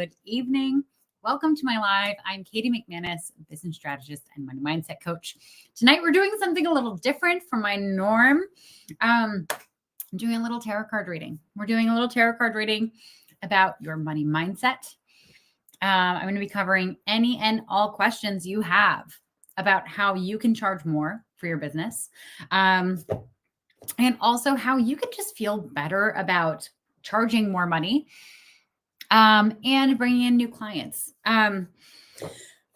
good evening. Welcome to my live. I'm Katie McManus, business strategist and money mindset coach. Tonight, we're doing something a little different from my norm. I'm doing a little tarot card reading. We're doing a little tarot card reading about your money mindset. I'm going to be covering any and all questions you have about how you can charge more for your business. And also how you can just feel better about charging more money and bringing in new clients. One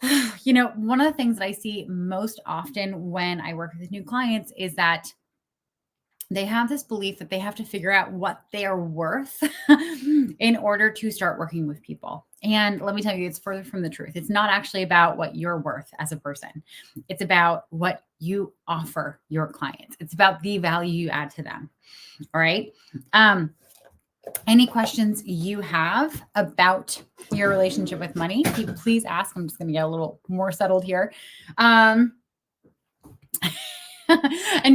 of the things that I see most often when I work with new clients is that they have this belief that they have to figure out what they are worth in order to start working with people. And let me tell you, it's further from the truth. It's not actually about what you're worth as a person. It's about what you offer your clients. It's about the value you add to them. All right. Any questions you have about your relationship with money, please ask. I'm just going to get a little more settled here. And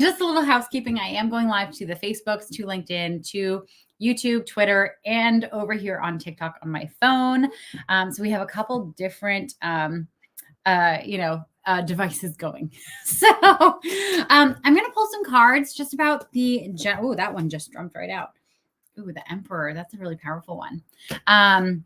just a little housekeeping. I am going live to the Facebooks, to LinkedIn, to YouTube, Twitter, and over here on TikTok on my phone. So we have a couple different, devices going. So I'm going to pull some cards just about the, oh, that one just jumped right out. Ooh, the Emperor. That's a really powerful one. So I'm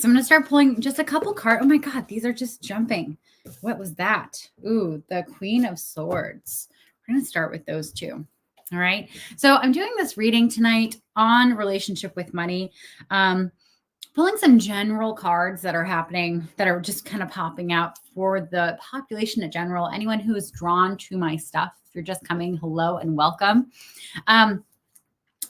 going to start pulling just a couple cards. Oh my God, these are just jumping. What was that? Ooh, the Queen of Swords. We're going to start with those two. All right. So I'm doing this reading tonight on relationship with money. Pulling some general cards that are happening, that are just kind of popping out for the population in general. Anyone who is drawn to my stuff, if you're just coming, hello and welcome.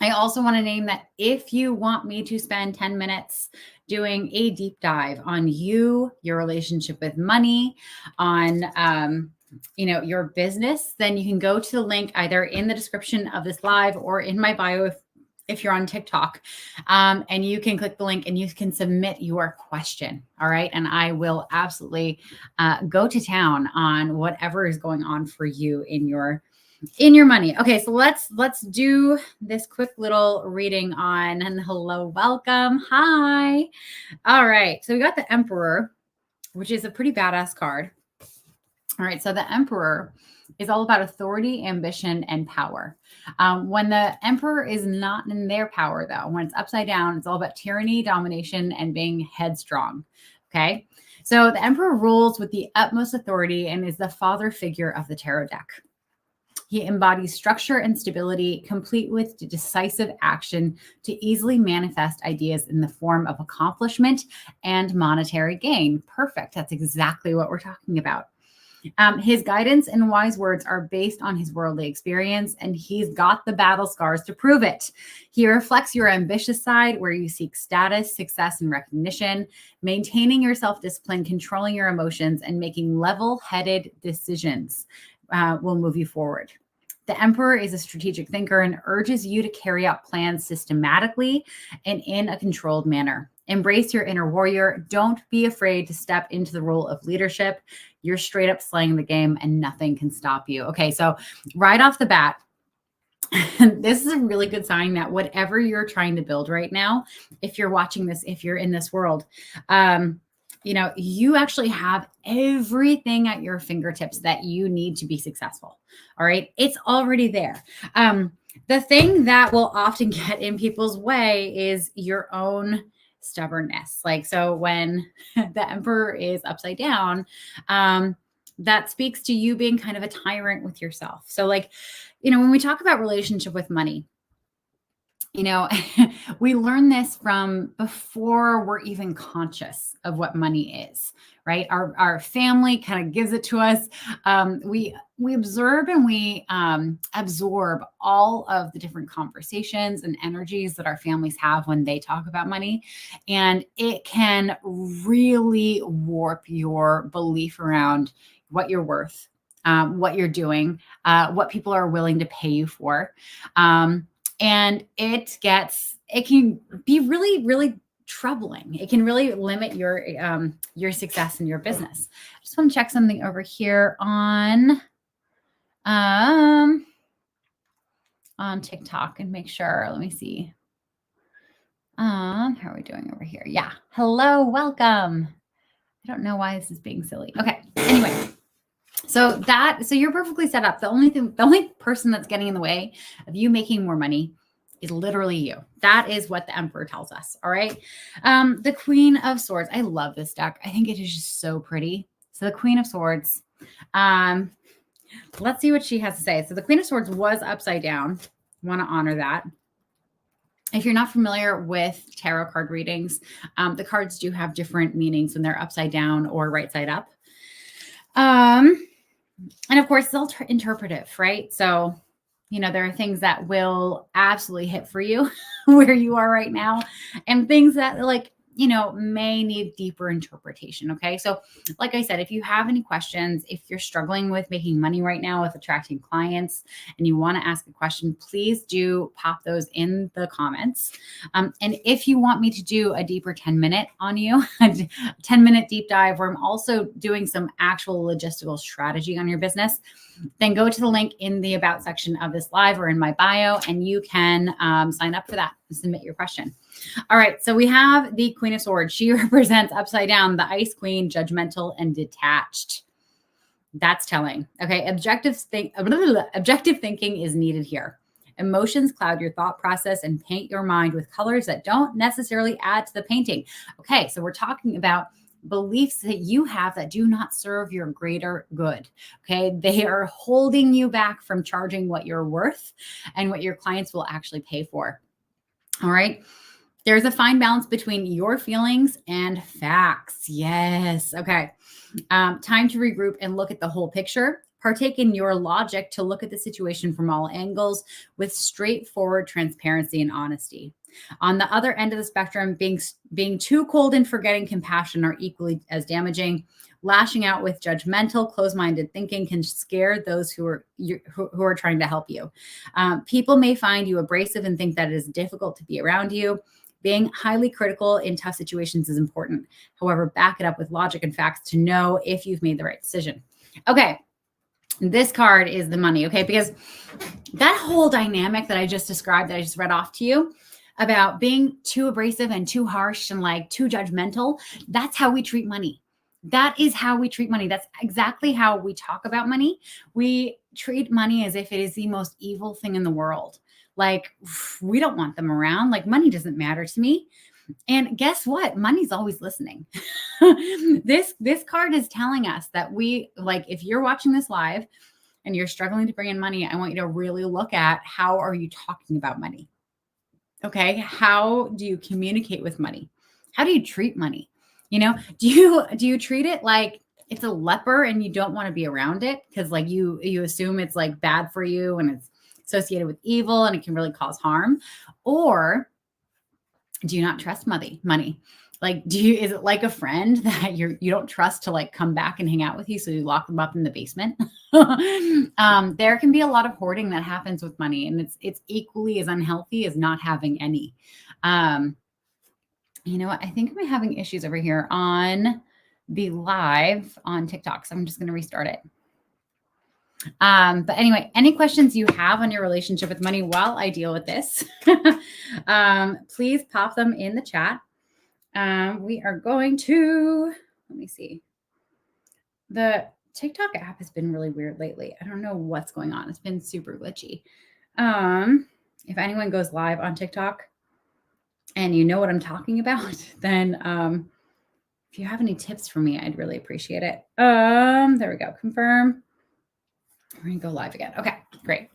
I also want to name that if you want me to spend 10 minutes doing a deep dive on you, your relationship with money, on your business, then you can go to the link either in the description of this live or in my bio if you're on TikTok, and you can click the link and you can submit your question. All right. And I will absolutely go to town on whatever is going on for you in your money. Okay, so let's do this quick little reading on, and hello, welcome. Hi. All right. So we got the Emperor, which is a pretty badass card. All right. So the Emperor is all about authority, ambition, and power. When the Emperor is not in their power, though, when it's upside down, it's all about tyranny, domination, and being headstrong. Okay. So the Emperor rules with the utmost authority and is the father figure of the tarot deck. He embodies structure and stability, complete with decisive action to easily manifest ideas in the form of accomplishment and monetary gain. Perfect. That's exactly what we're talking about. His guidance and wise words are based on his worldly experience, and he's got the battle scars to prove it. He reflects your ambitious side, where you seek status, success, and recognition, maintaining your self-discipline, controlling your emotions, and making level-headed decisions will move you forward. The Emperor is a strategic thinker and urges you to carry out plans systematically and in a controlled manner. Embrace your inner warrior. Don't be afraid to step into the role of leadership. You're straight up slaying the game and nothing can stop you. Okay, so right off the bat, this is a really good sign that whatever you're trying to build right now, if you're watching this, if you're in this world, you actually have everything at your fingertips that you need to be successful. All right. It's already there. The thing that will often get in people's way is your own stubbornness. So when the Emperor is upside down, that speaks to you being kind of a tyrant with yourself. So when we talk about relationship with money, we learn this from before we're even conscious of what money is, right? Our family kind of gives it to us. We observe and we absorb all of the different conversations and energies that our families have when they talk about money. And it can really warp your belief around what you're worth, what you're doing, what people are willing to pay you for. And it can be really, really troubling. It can really limit your success in your business. I just want to check something over here on TikTok and make sure. Let me see. How are we doing over here? Yeah. Hello, welcome. I don't know why this is being silly. Okay. Anyway, so you're perfectly set up. The only person that's getting in the way of you making more money is literally you. That is what the Emperor tells us. All right. The Queen of Swords. I love this deck. I think it is just so pretty. So the Queen of Swords. Let's see what she has to say. So the Queen of Swords was upside down. Want to honor that. If you're not familiar with tarot card readings, the cards do have different meanings when they're upside down or right side up. And of course, it's all interpretive, right? So, there are things that will absolutely hit for you where you are right now, and things that may need deeper interpretation. Okay. So, like I said, if you have any questions, if you're struggling with making money right now with attracting clients and you want to ask a question, please do pop those in the comments. And if you want me to do a deeper 10-minute on you, a 10-minute deep dive where I'm also doing some actual logistical strategy on your business, then go to the link in the about section of this live or in my bio, and you can sign up for that and submit your question. All right. So we have the Queen of Swords. She represents upside down, the Ice Queen, judgmental and detached. That's telling. Okay. Objective thinking is needed here. Emotions cloud your thought process and paint your mind with colors that don't necessarily add to the painting. Okay. So we're talking about beliefs that you have that do not serve your greater good. Okay. They are holding you back from charging what you're worth and what your clients will actually pay for. All right. There's a fine balance between your feelings and facts. Yes. Okay. Time to regroup and look at the whole picture. Partake in your logic to look at the situation from all angles with straightforward transparency and honesty. On the other end of the spectrum, being too cold and forgetting compassion are equally as damaging. Lashing out with judgmental, closed-minded thinking can scare those who are trying to help you. People may find you abrasive and think that it is difficult to be around you. Being highly critical in tough situations is important. However, back it up with logic and facts to know if you've made the right decision. Okay. This card is the money. Okay. Because that whole dynamic that I just described, that I just read off to you about being too abrasive and too harsh and too judgmental, that's how we treat money. That is how we treat money. That's exactly how we talk about money. We treat money as if it is the most evil thing in the world. We don't want them around. Money doesn't matter to me. And guess what? Money's always listening. This card is telling us that if you're watching this live and you're struggling to bring in money, I want you to really look at how are you talking about money? Okay. How do you communicate with money? How do you treat money? Do you treat it like it's a leper and you don't want to be around it because you assume it's bad for you and it's associated with evil and it can really cause harm? Or do you not trust money? Is it like a friend that you don't trust to come back and hang out with you, so you lock them up in the basement? There can be a lot of hoarding that happens with money, and it's equally as unhealthy as not having any. You know what? I think I'm having issues over here on the live on TikTok, so I'm just going to restart it. But anyway, any questions you have on your relationship with money while I deal with this, please pop them in the chat. We are going to, let me see. The TikTok app has been really weird lately. I don't know what's going on. It's been super glitchy. If anyone goes live on TikTok and you know what I'm talking about, then if you have any tips for me, I'd really appreciate it. There we go. Confirm. We're going to go live again. Okay, great.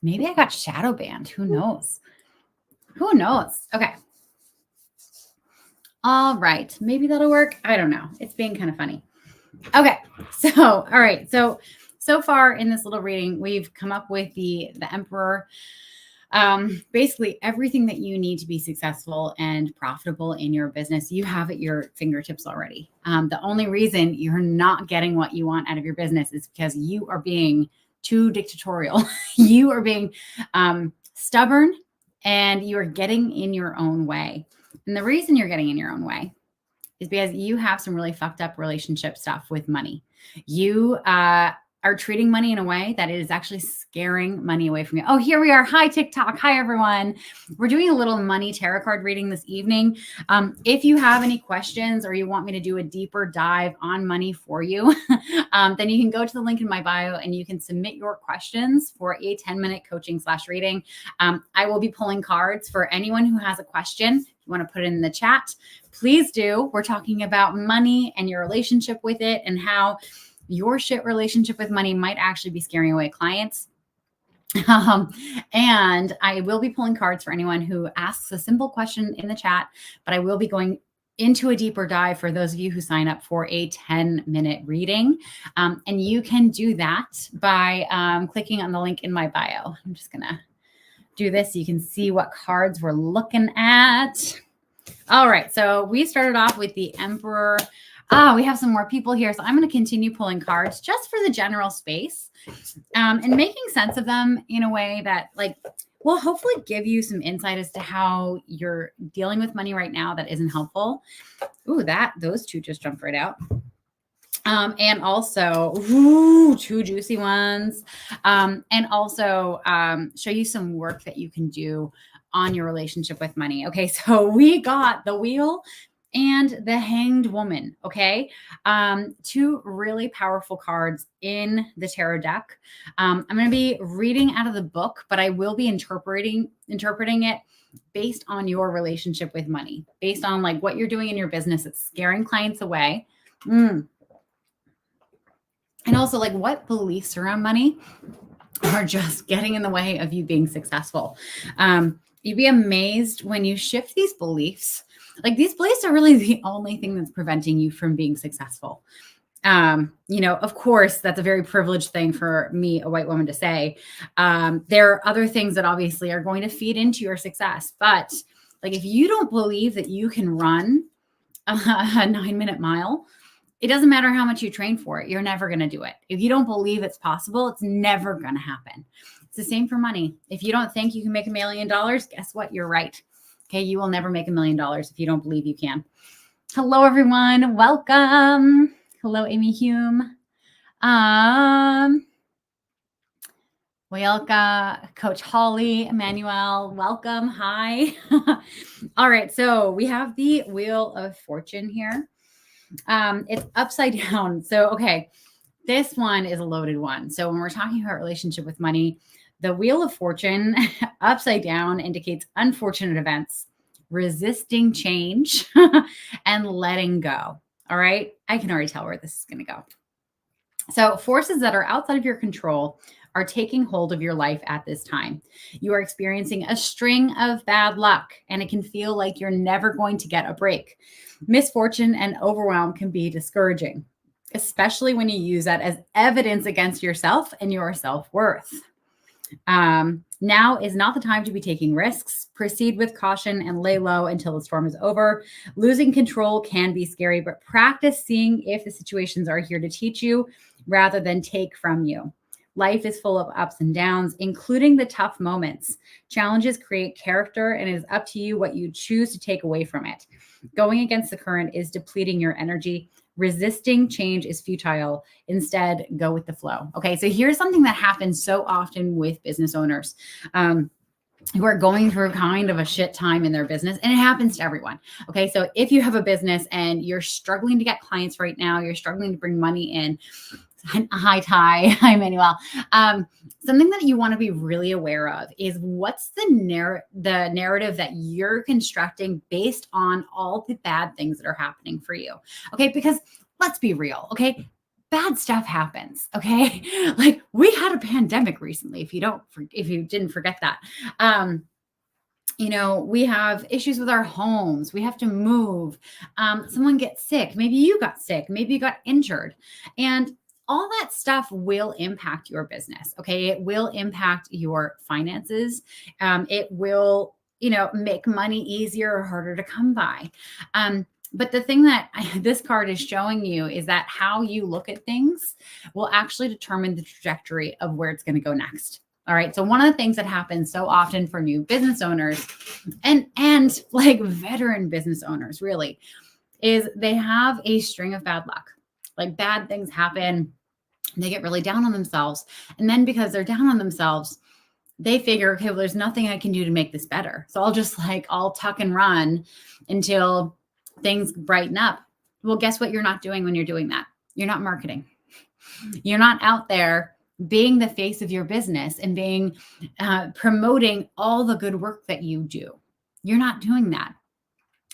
Maybe I got shadow banned. Who knows? Who knows? Okay. All right. Maybe that'll work. I don't know. It's being kind of funny. Okay. So, all right. So far in this little reading, we've come up with the Emperor. Basically everything that you need to be successful and profitable in your business, you have at your fingertips already. The only reason you're not getting what you want out of your business is because you are being too dictatorial. You are being stubborn, and you are getting in your own way. And the reason you're getting in your own way is because you have some really fucked up relationship stuff with money. You are treating money in a way that it is actually scaring money away from you. Oh, here we are. Hi, TikTok. Hi, everyone. We're doing a little money tarot card reading this evening. If you have any questions or you want me to do a deeper dive on money for you, then you can go to the link in my bio and you can submit your questions for a 10-minute coaching/reading. I will be pulling cards for anyone who has a question. If you want to put it in the chat, please do. We're talking about money and your relationship with it and how your shit relationship with money might actually be scaring away clients. And I will be pulling cards for anyone who asks a simple question in the chat, but I will be going into a deeper dive for those of you who sign up for a 10-minute reading. And you can do that by clicking on the link in my bio. I'm just going to do this so you can see what cards we're looking at. All right. So we started off with the Emperor. We have some more people here. So I'm going to continue pulling cards just for the general space and making sense of them in a way that will hopefully give you some insight as to how you're dealing with money right now that isn't helpful. Ooh, those two just jumped right out. And also, two juicy ones. And also show you some work that you can do on your relationship with money. Okay, so we got the Wheel and the Hanged Woman. Okay, two really powerful cards in the tarot deck. I'm going to be reading out of the book, but I will be interpreting it based on your relationship with money, based on what you're doing in your business. It's scaring clients away. And also what beliefs around money are just getting in the way of you being successful. You'd be amazed when you shift these beliefs. These beliefs are really the only thing that's preventing you from being successful. Of course, that's a very privileged thing for me, a white woman, to say. There are other things that obviously are going to feed into your success. But if you don't believe that you can run a 9-minute mile, it doesn't matter how much you train for it. You're never going to do it. If you don't believe it's possible, it's never going to happen. It's the same for money. If you don't think you can make $1 million, guess what? You're right. Okay. You will never make $1 million if you don't believe you can. Hello, everyone. Welcome. Hello, Amy Hume. Welcome, Coach Holly, Emmanuel. Welcome. Hi. All right. So we have the Wheel of Fortune here. It's upside down. So, okay, this one is a loaded one. So when we're talking about relationship with money, the Wheel of Fortune upside down indicates unfortunate events, resisting change, and letting go. All right. I can already tell where this is going to go. So forces that are outside of your control are taking hold of your life at this time. You are experiencing a string of bad luck, and it can feel like you're never going to get a break. Misfortune and overwhelm can be discouraging, especially when you use that as evidence against yourself and your self-worth. Now is not the time to be taking risks. Proceed with caution and lay low until the storm is over. Losing control can be scary, but practice seeing if the situations are here to teach you rather than take from you. Life is full of ups and downs, including the tough moments. Challenges create character, and it is up to you what you choose to take away from it. Going against the current is depleting your energy. Resisting change is futile. Instead, go with the flow. Okay, so here's something that happens so often with business owners who are going through kind of a shit time in their business, and it happens to everyone. Okay, so if you have a business and you're struggling to get clients right now, you're struggling to bring money in. Hi, Ty. Hi, Emmanuel. Something that you want to be really aware of is what's the narrative that you're constructing based on all the bad things that are happening for you. Okay, because let's be real. Okay, bad stuff happens. Okay, we had a pandemic recently. If you didn't forget that. We have issues with our homes. We have to move. Someone gets sick. Maybe you got sick. Maybe you got injured, and all that stuff will impact your business. Okay. It will impact your finances. It will, make money easier or harder to come by. But the thing that this card is showing you is that how you look at things will actually determine the trajectory of where it's going to go next. All right. So one of the things that happens so often for new business owners and veteran business owners really is they have a string of bad luck. Bad things happen. They get really down on themselves. And then because they're down on themselves, they figure, okay, well, there's nothing I can do to make this better. So I'll tuck and run until things brighten up. Well, guess what you're not doing when you're doing that? You're not marketing. You're not out there being the face of your business and being promoting all the good work that you do. You're not doing that.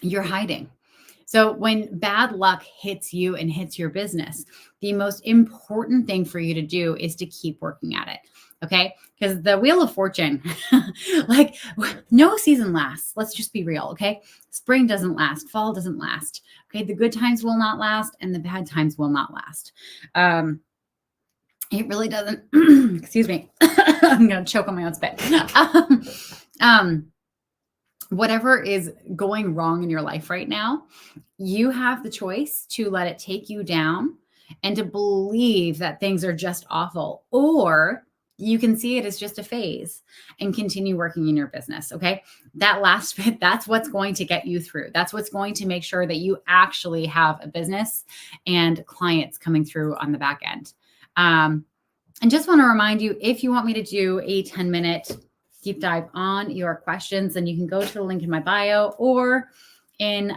You're hiding. So when bad luck hits you and hits your business, the most important thing for you to do is to keep working at it. Okay. Because the Wheel of Fortune, like no season lasts. Let's just be real. Okay. Spring doesn't last. Fall doesn't last. Okay. The good times will not last and the bad times will not last. It really doesn't. Excuse me. I'm going to choke on my own spit. Whatever is going wrong in your life right now, you have the choice to let it take you down and to believe that things are just awful, or you can see it as just a phase and continue working in your business. Okay. That last bit, that's what's going to get you through. That's what's going to make sure that you actually have a business and clients coming through on the back end. And just want to remind you, if you want me to do a 10-minute deep dive on your questions, then you can go to the link in my bio or in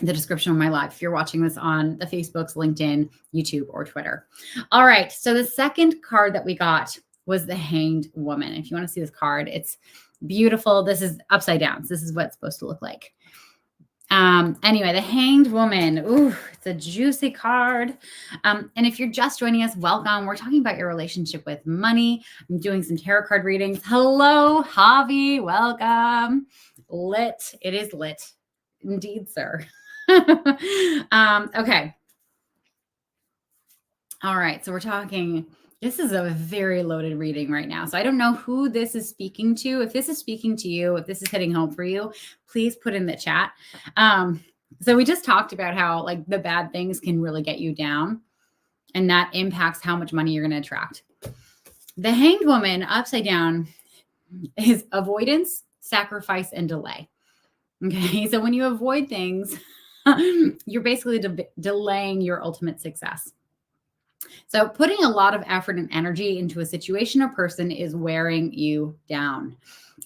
the description of my live if you're watching this on the Facebooks, LinkedIn, YouTube, or Twitter. All right. So the second card that we got was the Hanged Woman. If you want to see this card, it's beautiful. This is upside down. So this is what it's supposed to look like. Anyway, the Hanged Woman. Ooh, it's a juicy card. And if you're just joining us, welcome. We're talking about your relationship with money. I'm doing some tarot card readings. Hello, Javi. Welcome. Lit. It is lit. Indeed, sir. Okay. All right. So we're talking, this is a very loaded reading right now. So I don't know who this is speaking to. If this is speaking to you, if this is hitting home for you, please put in the chat. So we just talked about how like the bad things can really get you down, and that impacts how much money you're going to attract. The Hanged Woman upside down is avoidance, sacrifice, and delay. Okay. So when you avoid things, you're basically delaying your ultimate success. So putting a lot of effort and energy into a situation or person is wearing you down,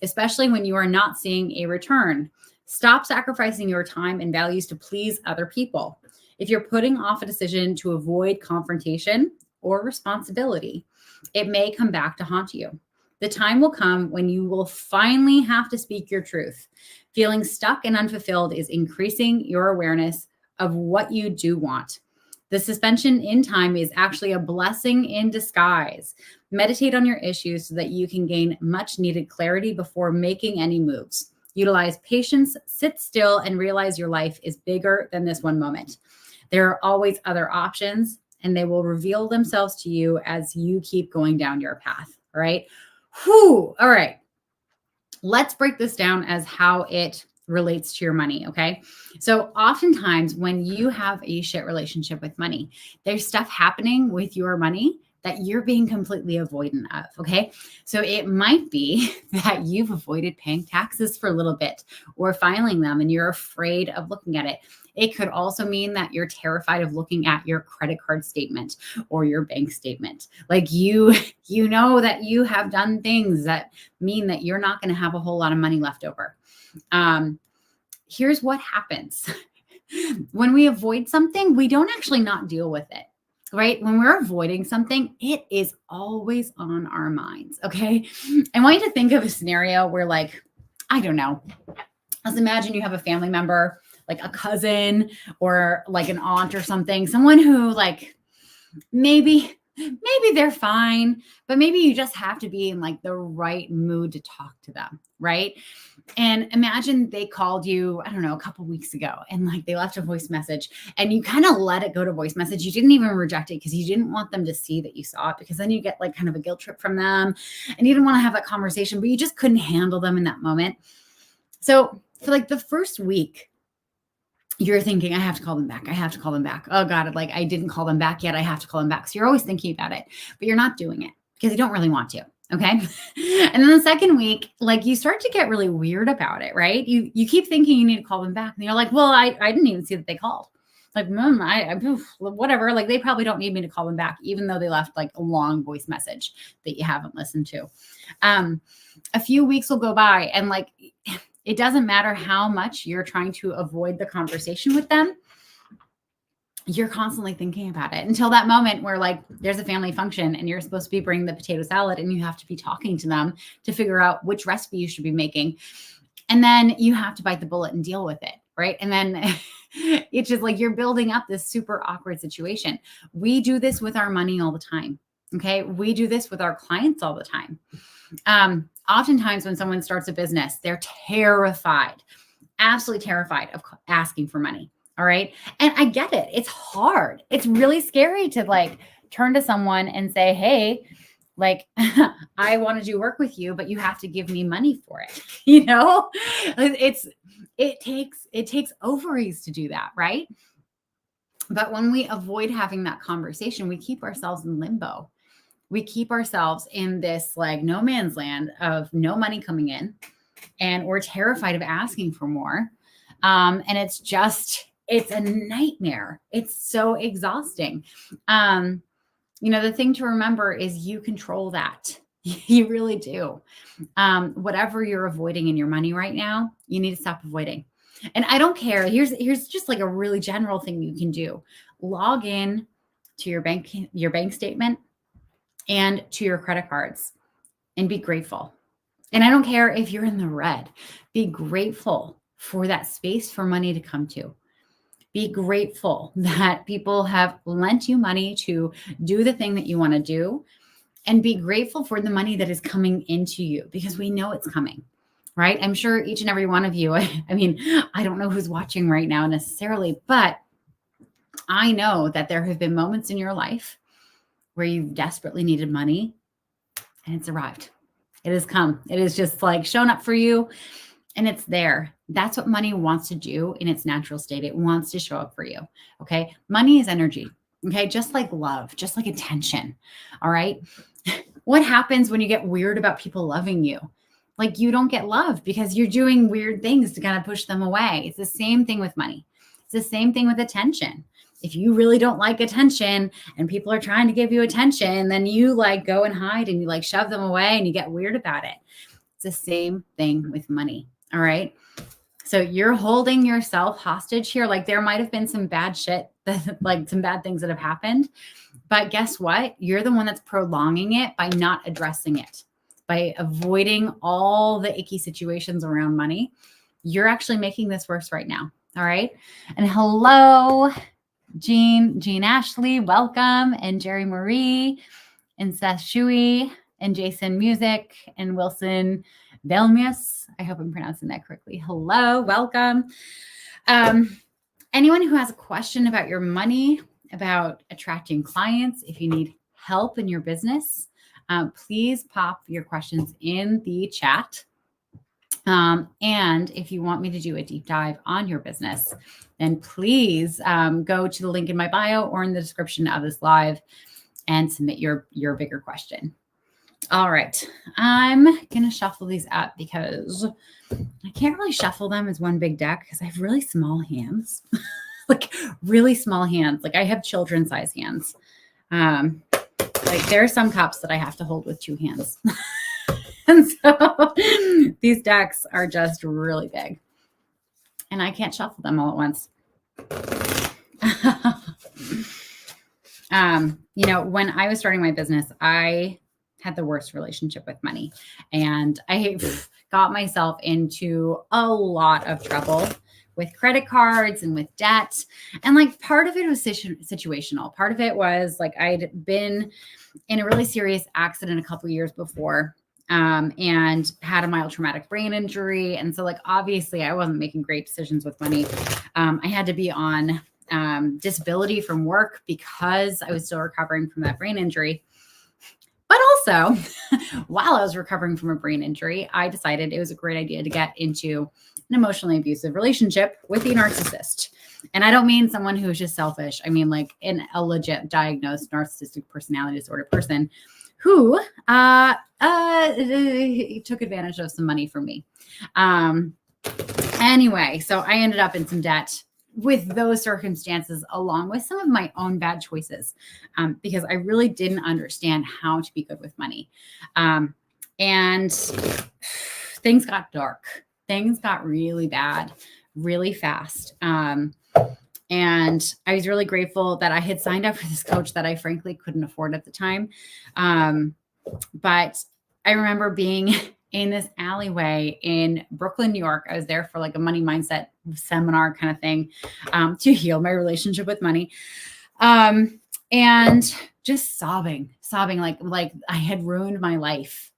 especially when you are not seeing a return. Stop sacrificing your time and values to please other people. If you're putting off a decision to avoid confrontation or responsibility, it may come back to haunt you. The time will come when you will finally have to speak your truth. Feeling stuck and unfulfilled is increasing your awareness of what you do want. The suspension in time is actually a blessing in disguise. Meditate on your issues so that you can gain much needed clarity before making any moves. Utilize patience, sit still, and realize your life is bigger than this one moment. There are always other options, and they will reveal themselves to you as you keep going down your path. All right. Whew. All right. Let's break this down as how it relates to your money. Okay. So oftentimes when you have a shit relationship with money, there's stuff happening with your money that you're being completely avoidant of. Okay. So it might be that you've avoided paying taxes for a little bit or filing them and you're afraid of looking at it. It could also mean that you're terrified of looking at your credit card statement or your bank statement. Like you know that you have done things that mean that you're not going to have a whole lot of money left over. Here's what happens. When we avoid something, we don't actually not deal with it, right? When we're avoiding something, it is always on our minds, okay? I want you to think of a scenario where like, I don't know, let's imagine you have a family member, like a cousin or like an aunt or something, someone who like maybe they're fine, but maybe you just have to be in like the right mood to talk to them, right? And imagine they called you, I don't know, a couple weeks ago and like they left a voice message and you kind of let it go to voice message. You didn't even reject it because you didn't want them to see that you saw it, because then you get like kind of a guilt trip from them and you didn't want to have that conversation, but you just couldn't handle them in that moment. So for like the first week, you're thinking, I have to call them back. I have to call them back. Oh God, like I didn't call them back yet. I have to call them back. So you're always thinking about it, but you're not doing it because you don't really want to. Okay. And then the second week, like you start to get really weird about it, right? You keep thinking you need to call them back and you're like, well, I didn't even see that they called. Like, whatever. Like, they probably don't need me to call them back, even though they left like a long voice message that you haven't listened to. A few weeks will go by, and like, it doesn't matter how much you're trying to avoid the conversation with them. You're constantly thinking about it until that moment where like there's a family function and you're supposed to be bringing the potato salad and you have to be talking to them to figure out which recipe you should be making. And then you have to bite the bullet and deal with it. Right. And then it's just like you're building up this super awkward situation. We do this with our money all the time. Okay. We do this with our clients all the time. Oftentimes when someone starts a business, they're terrified, absolutely terrified of asking for money. All right. And I get it. It's hard. It's really scary to like turn to someone and say, hey, like, I want to do work with you, but you have to give me money for it. You know, it takes ovaries to do that. Right. But when we avoid having that conversation, we keep ourselves in limbo. We keep ourselves in this like no man's land of no money coming in, and we're terrified of asking for more. And it's a nightmare. It's so exhausting. The thing to remember is you control that. You really do. Whatever you're avoiding in your money right now, you need to stop avoiding. And I don't care. Here's just like a really general thing you can do. Log in to your bank statement and to your credit cards and be grateful. And I don't care if you're in the red. Be grateful for that space for money to come to. Be grateful that people have lent you money to do the thing that you want to do, and be grateful for the money that is coming into you, because we know it's coming, right? I'm sure each and every one of you, I mean, I don't know who's watching right now necessarily, but I know that there have been moments in your life where you've desperately needed money and it's arrived. It has come. It is just like shown up for you. And it's there. That's what money wants to do in its natural state. It wants to show up for you. Okay. Money is energy. Okay. Just like love, just like attention. All right. What happens when you get weird about people loving you? Like, you don't get love because you're doing weird things to kind of push them away. It's the same thing with money. It's the same thing with attention. If you really don't like attention and people are trying to give you attention, then you like go and hide and you like shove them away and you get weird about it. It's the same thing with money. All right. So you're holding yourself hostage here. Like, there might've been some bad shit, like some bad things that have happened, but guess what? You're the one that's prolonging it by not addressing it, by avoiding all the icky situations around money. You're actually making this worse right now. All right. And hello, Jean Ashley, welcome. And Jerry Marie and Seth Shui and Jason Music and Wilson Belmius. I hope I'm pronouncing that correctly. Hello, welcome. Anyone who has a question about your money, about attracting clients, if you need help in your business, please pop your questions in the chat. And if you want me to do a deep dive on your business, then please go to the link in my bio or in the description of this live and submit your bigger question. All right. I'm going to shuffle these up because I can't really shuffle them as one big deck because I have really small hands, like really small hands. Like, I have children size hands. Like, there are some cups that I have to hold with two hands. And so these decks are just really big and I can't shuffle them all at once. When I was starting my business, I had the worst relationship with money, and I got myself into a lot of trouble with credit cards and with debt. And like, part of it was situational. Part of it was like, I'd been in a really serious accident a couple of years before, and had a mild traumatic brain injury. And so like, obviously I wasn't making great decisions with money. I had to be on disability from work because I was still recovering from that brain injury. But also, while I was recovering from a brain injury, I decided it was a great idea to get into an emotionally abusive relationship with a narcissist. And I don't mean someone who is just selfish. I mean like a legit diagnosed narcissistic personality disorder person who took advantage of some money from me. Anyway, so I ended up in some debt with those circumstances, along with some of my own bad choices, because I really didn't understand how to be good with money. And things got dark. Things got really bad, really fast. And I was really grateful that I had signed up for this coach that I frankly couldn't afford at the time. But I remember being in this alleyway in Brooklyn, New York. I was there for like a money mindset seminar kind of thing, to heal my relationship with money. And just sobbing like I had ruined my life.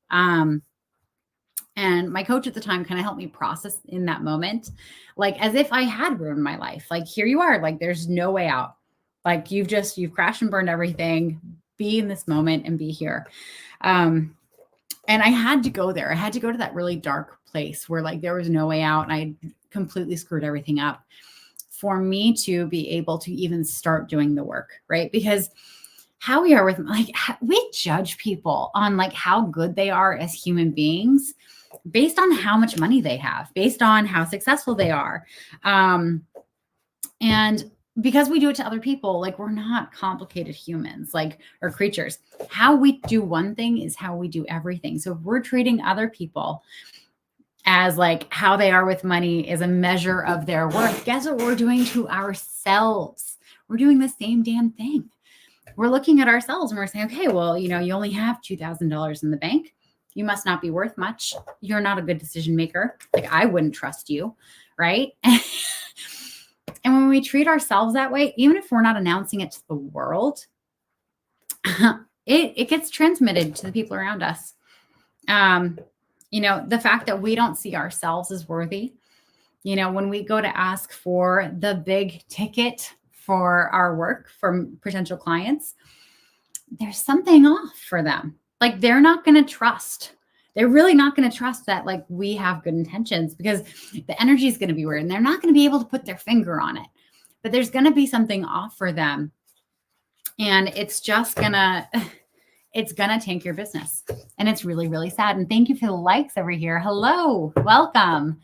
And my coach at the time kind of helped me process in that moment, like as if I had ruined my life. Like, here you are, like there's no way out. Like you've crashed and burned everything. Be in this moment and be here. And I had to go there. I had to go to that really dark place where like there was no way out. And I completely screwed everything up for me to be able to even start doing the work, right? Because how we are with, like, we judge people on like how good they are as human beings based on how much money they have, based on how successful they are. And because we do it to other people, like we're not complicated humans, like, or creatures. How we do one thing is how we do everything. So if we're treating other people as like how they are with money is a measure of their worth, guess what we're doing to ourselves? We're doing the same damn thing. We're looking at ourselves and we're saying, okay, well, you only have $2,000 in the bank. You must not be worth much. You're not a good decision maker. Like, I wouldn't trust you, right? And when we treat ourselves that way, even if we're not announcing it to the world, it gets transmitted to the people around us. The fact that we don't see ourselves as worthy, when we go to ask for the big ticket for our work from potential clients, there's something off for them. Like, they're not going to trust. They're really not going to trust that like we have good intentions, because the energy is going to be weird and they're not going to be able to put their finger on it. But there's going to be something off for them. And it's just it's going to tank your business. And it's really, really sad. And thank you for the likes over here. Hello, welcome.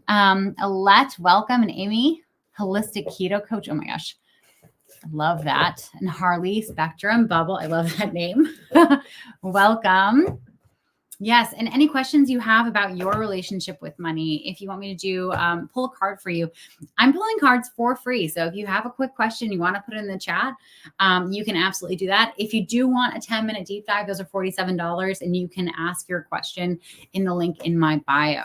Alette, welcome. And Amy, holistic keto coach. Oh my gosh. I love that. And Harley, Spectrum, Bubble. I love that name. Welcome. Yes. And any questions you have about your relationship with money, if you want me to do, pull a card for you, I'm pulling cards for free. So if you have a quick question, you want to put it in the chat, you can absolutely do that. If you do want a 10-minute deep dive, those are $47, and you can ask your question in the link in my bio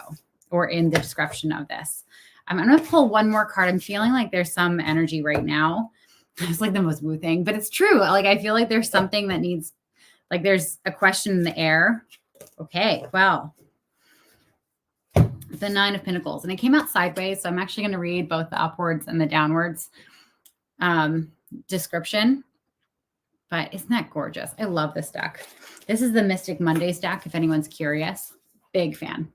or in the description of this. I'm going to pull one more card. I'm feeling like there's some energy right now. It's like the most woo thing, but it's true. Like, I feel like there's something that needs, like, there's a question in the air. Okay, well, the Nine of Pentacles, and it came out sideways. So I'm actually going to read both the upwards and the downwards description. But isn't that gorgeous? I love this deck. This is the Mystic Mondays deck, if anyone's curious. Big fan.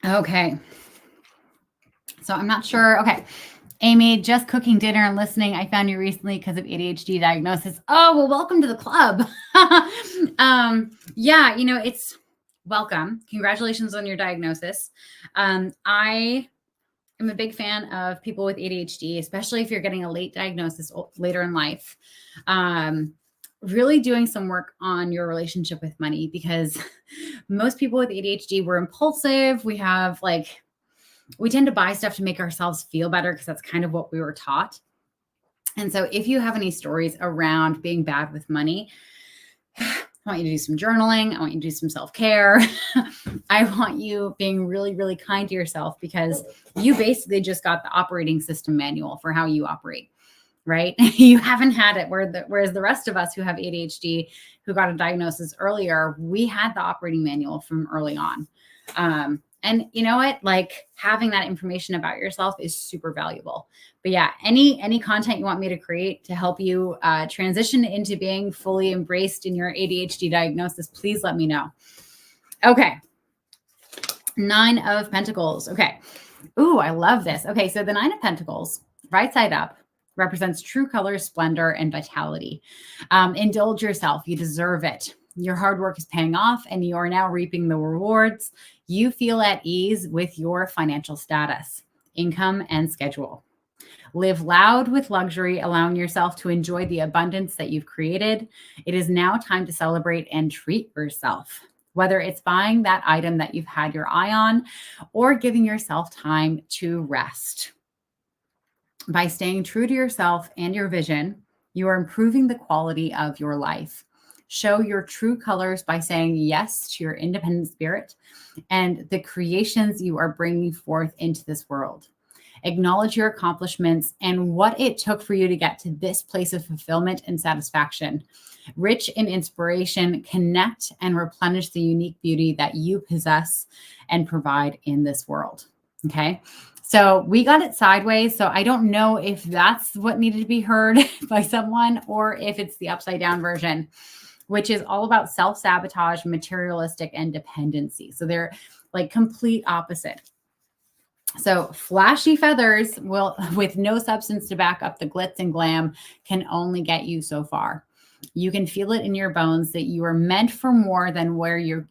Okay. So I'm not sure. Okay. Amy, just cooking dinner and listening. I found you recently because of ADHD diagnosis. Oh, well, welcome to the club. Yeah, it's welcome. Congratulations on your diagnosis. I am a big fan of people with ADHD, especially if you're getting a late diagnosis later in life. Really doing some work on your relationship with money, because most people with ADHD, we're impulsive. We tend to buy stuff to make ourselves feel better, because that's kind of what we were taught. And so if you have any stories around being bad with money, I want you to do some journaling. I want you to do some self-care. I want you being really, really kind to yourself, because you basically just got the operating system manual for how you operate, right? You haven't had it, whereas the rest of us who have ADHD, who got a diagnosis earlier, we had the operating manual from early on. And you know what? Like, having that information about yourself is super valuable. But yeah, any content you want me to create to help you transition into being fully embraced in your ADHD diagnosis, please let me know. Okay. Nine of Pentacles. Okay. Ooh, I love this. Okay. So the Nine of Pentacles, right side up, represents true color, splendor, and vitality. Indulge yourself. You deserve it. Your hard work is paying off, and you are now reaping the rewards. You feel at ease with your financial status, income, and schedule. Live loud with luxury, allowing yourself to enjoy the abundance that you've created. It is now time to celebrate and treat yourself, whether it's buying that item that you've had your eye on or giving yourself time to rest. By staying true to yourself and your vision, you are improving the quality of your life. Show your true colors by saying yes to your independent spirit and the creations you are bringing forth into this world. Acknowledge your accomplishments and what it took for you to get to this place of fulfillment and satisfaction. Rich in inspiration, connect and replenish the unique beauty that you possess and provide in this world. Okay. So we got it sideways. So I don't know if that's what needed to be heard by someone or if it's the upside down version, which is all about self-sabotage, materialistic, and dependency. So they're like complete opposite. So flashy feathers will, with no substance to back up the glitz and glam, can only get you so far. You can feel it in your bones that you are meant for more than where you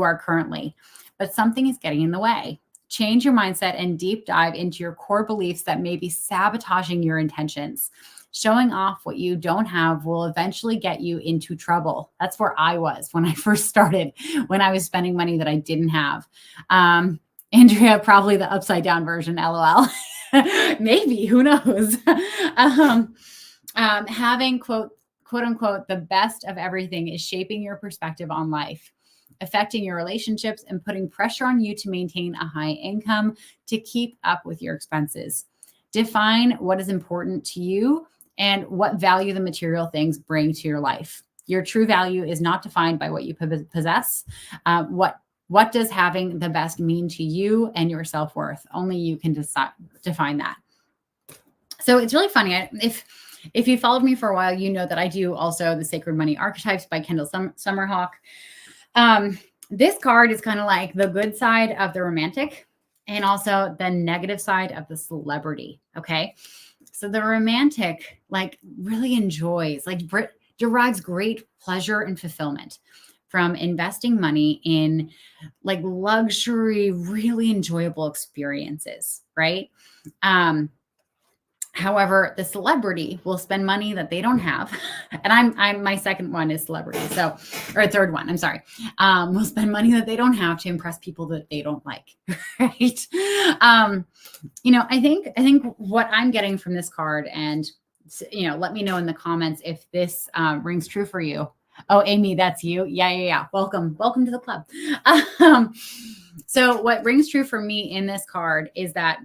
are currently, but something is getting in the way. Change your mindset and deep dive into your core beliefs that may be sabotaging your intentions. Showing off what you don't have will eventually get you into trouble. That's where I was when I first started, when I was spending money that I didn't have. Andrea, probably the upside down version, LOL. Maybe, who knows? Having quote unquote, the best of everything is shaping your perspective on life, affecting your relationships, and putting pressure on you to maintain a high income to keep up with your expenses. Define what is important to you and what value the material things bring to your life. Your true value is not defined by what you possess. What does having the best mean to you and your self-worth? Only you can define that. So it's really funny. If you followed me for a while, you know that I do also the Sacred Money Archetypes by Kendall Summerhawk. This card is kind of like the good side of the romantic and also the negative side of the celebrity. Okay. So the romantic like really enjoys, like derives great pleasure and fulfillment from investing money in like luxury, really enjoyable experiences, right? However, the celebrity will spend money that they don't have. And I'm my second one is celebrity. So, or third one, I'm sorry. Will spend money that they don't have to impress people that they don't like. Right. I think what I'm getting from this card, and let me know in the comments if this rings true for you. Oh, Amy, that's you. Yeah. Welcome to the club. So what rings true for me in this card is that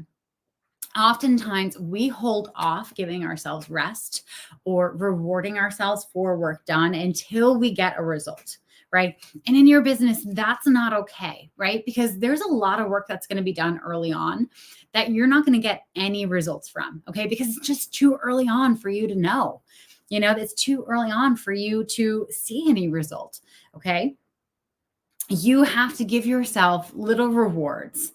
oftentimes we hold off giving ourselves rest or rewarding ourselves for work done until we get a result, right? And in your business, that's not okay, right? Because there's a lot of work that's going to be done early on that you're not going to get any results from, okay? Because it's just too early on for you to know. It's too early on for you to see any result, okay? You have to give yourself little rewards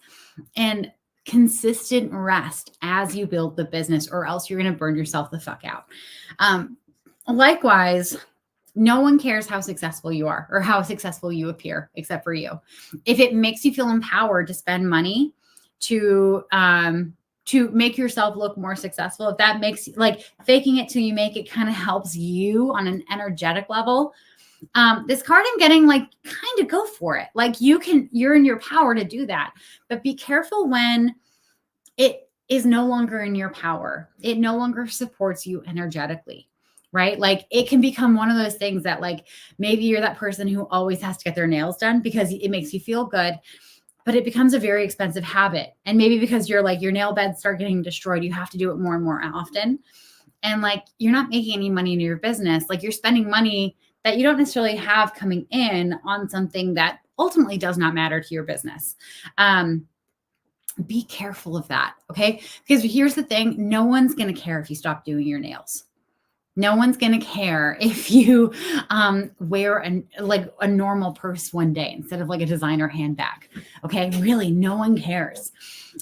and consistent rest as you build the business, or else you're going to burn yourself the fuck out. Likewise, no one cares how successful you are or how successful you appear except for you. If it makes you feel empowered to spend money to make yourself look more successful, if that makes like faking it till you make it kind of helps you on an energetic level, this card I'm getting like kind of go for it. Like you're in your power to do that, but be careful when it is no longer in your power. It no longer supports you energetically, right? Like it can become one of those things that like, maybe you're that person who always has to get their nails done because it makes you feel good, but it becomes a very expensive habit. And maybe because you're like, your nail beds start getting destroyed, you have to do it more and more often. And like, you're not making any money in your business. Like you're spending money that you don't necessarily have coming in on something that ultimately does not matter to your business. Be careful of that. Okay. Because here's the thing. No one's going to care if you stop doing your nails. No one's going to care if you wear a normal purse one day instead of like a designer handbag. Okay. Really, no one cares.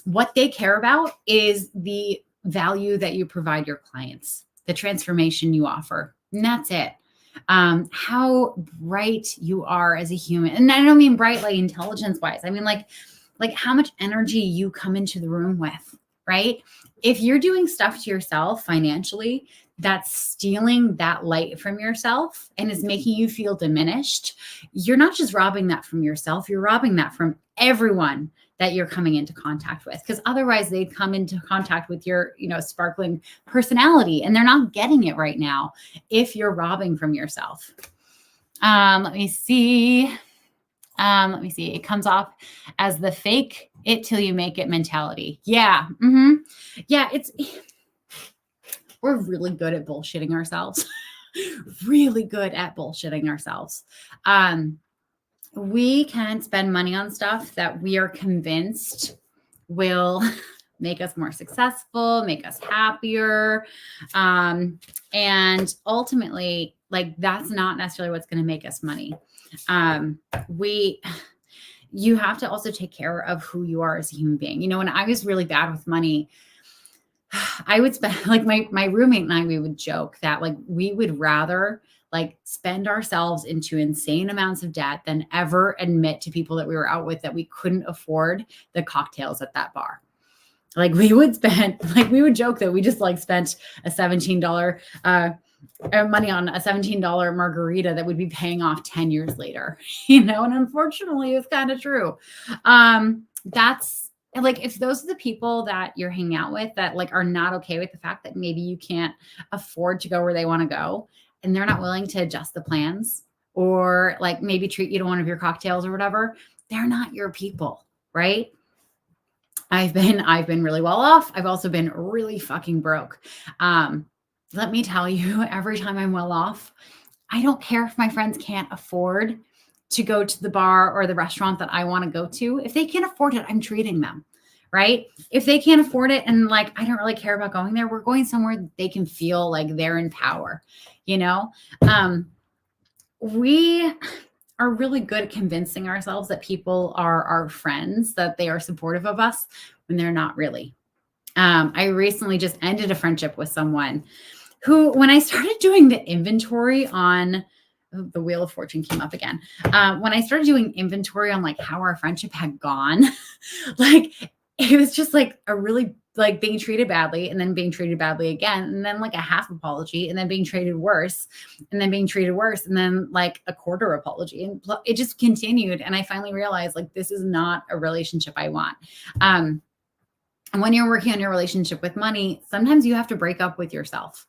What they care about is the value that you provide your clients, the transformation you offer. And that's it. how bright you are as a human. And I don't mean bright like intelligence wise. I mean like how much energy you come into the room with, right? If you're doing stuff to yourself financially that's stealing that light from yourself and is making you feel diminished, you're not just robbing that from yourself, you're robbing that from everyone that you're coming into contact with, because otherwise they'd come into contact with your, sparkling personality, and they're not getting it right now if you're robbing from yourself. Let me see. It comes off as the fake it till you make it mentality. Yeah. Yeah. We're really good at bullshitting ourselves. Really good at bullshitting ourselves. We can spend money on stuff that we are convinced will make us more successful, make us happier. And ultimately, like, that's not necessarily what's going to make us money. You have to also take care of who you are as a human being. When I was really bad with money, I would spend, like, my roommate and I, we would joke that, like, we would rather like spend ourselves into insane amounts of debt than ever admit to people that we were out with that we couldn't afford the cocktails at that bar. Like, we would joke that we just like spent a $17 money on a $17 margarita that would be paying off 10 years later, and unfortunately it's kind of true. That's like, if those are the people that you're hanging out with that like are not okay with the fact that maybe you can't afford to go where they want to go, and they're not willing to adjust the plans or like maybe treat you to one of your cocktails or whatever, they're not your people, right? I've been really well off. I've also been really fucking broke. Let me tell you, every time I'm well off, I don't care if my friends can't afford to go to the bar or the restaurant that I want to go to. If they can't afford it, I'm treating them, right? If they can't afford it and like, I don't really care about going there, we're going somewhere that they can feel like they're in power, we are really good at convincing ourselves that people are our friends, that they are supportive of us when they're not really. I recently just ended a friendship with someone who, when I started doing the inventory on the Wheel of Fortune came up again. When I started doing inventory on like how our friendship had gone, like it was just like a really like being treated badly and then being treated badly again. And then like a half apology and then being treated worse and then being treated worse. And then like a quarter apology, and it just continued. And I finally realized like, this is not a relationship I want. And when you're working on your relationship with money, sometimes you have to break up with yourself.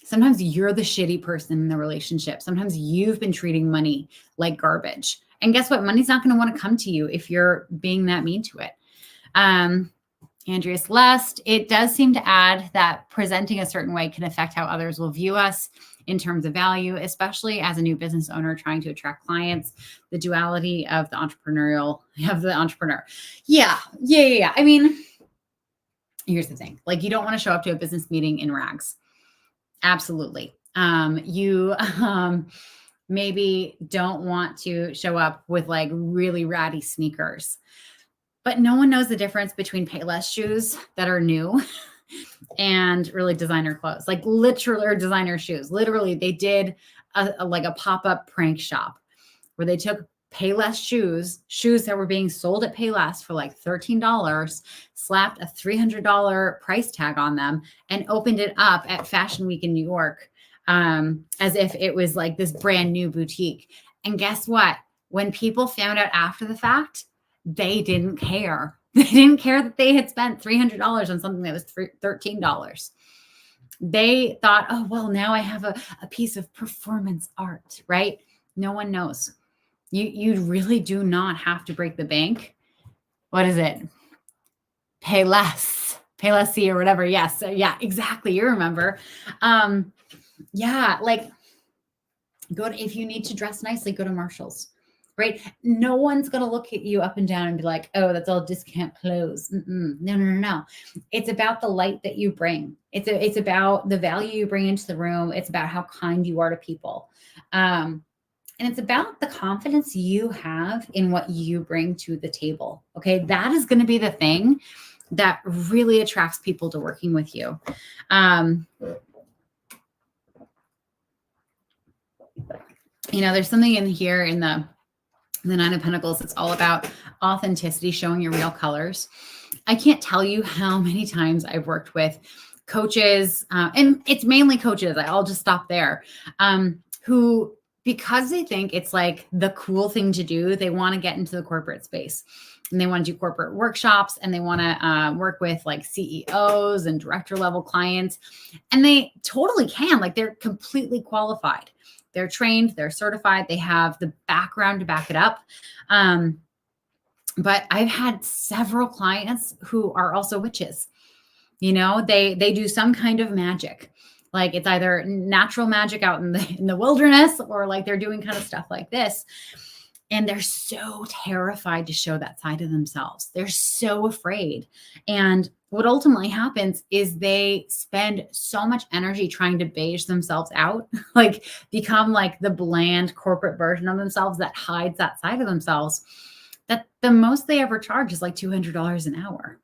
Sometimes you're the shitty person in the relationship. Sometimes you've been treating money like garbage. And guess what? Money's not going to want to come to you if you're being that mean to it. Andreas Lest, it does seem to add that presenting a certain way can affect how others will view us in terms of value, especially as a new business owner trying to attract clients. The duality of the entrepreneur. Yeah. I mean, here's the thing. Like, you don't want to show up to a business meeting in rags. Absolutely. You maybe don't want to show up with like really ratty sneakers, but no one knows the difference between Payless shoes that are new and really designer clothes, like literally designer shoes. Literally, they did a pop-up prank shop where they took Payless shoes that were being sold at Payless for like $13, slapped a $300 price tag on them, and opened it up at Fashion Week in New York as if it was like this brand new boutique. And guess what? When people found out after the fact, they didn't care. They didn't care that they had spent $300 on something that was $13. They thought, oh, well, now I have a piece of performance art, right? No one knows. You really do not have to break the bank. What is it? Payless or whatever. Yes. Yeah, exactly. You remember. Yeah. Like, if you need to dress nicely, go to Marshall's, right? No one's going to look at you up and down and be like, oh, that's all discount clothes. No. It's about the light that you bring. It's about the value you bring into the room. It's about how kind you are to people. And it's about the confidence you have in what you bring to the table. Okay. That is going to be the thing that really attracts people to working with you. there's something in here in the Nine of Pentacles. It's all about authenticity, showing your real colors. I can't tell you how many times I've worked with coaches, and it's mainly coaches. I'll just stop there, who, because they think it's like the cool thing to do, they want to get into the corporate space and they want to do corporate workshops and they want to work with like CEOs and director level clients. And they totally can, like they're completely qualified. They're trained, they're certified, they have the background to back it up. But I've had several clients who are also witches. They do some kind of magic. Like it's either natural magic out in the wilderness, or like they're doing kind of stuff like this. And they're so terrified to show that side of themselves. They're so afraid. And what ultimately happens is they spend so much energy trying to beige themselves out, like become like the bland corporate version of themselves that hides that side of themselves, that the most they ever charge is like $200 an hour.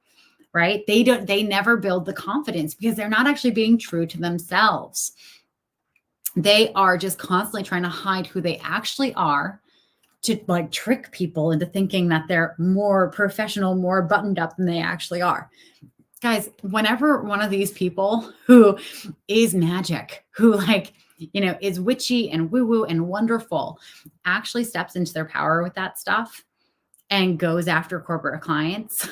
Right? They never build the confidence because they're not actually being true to themselves. They are just constantly trying to hide who they actually are, to like trick people into thinking that they're more professional, more buttoned up than they actually are. Guys, whenever one of these people who is magic, who like, is witchy and woo-woo and wonderful, actually steps into their power with that stuff and goes after corporate clients,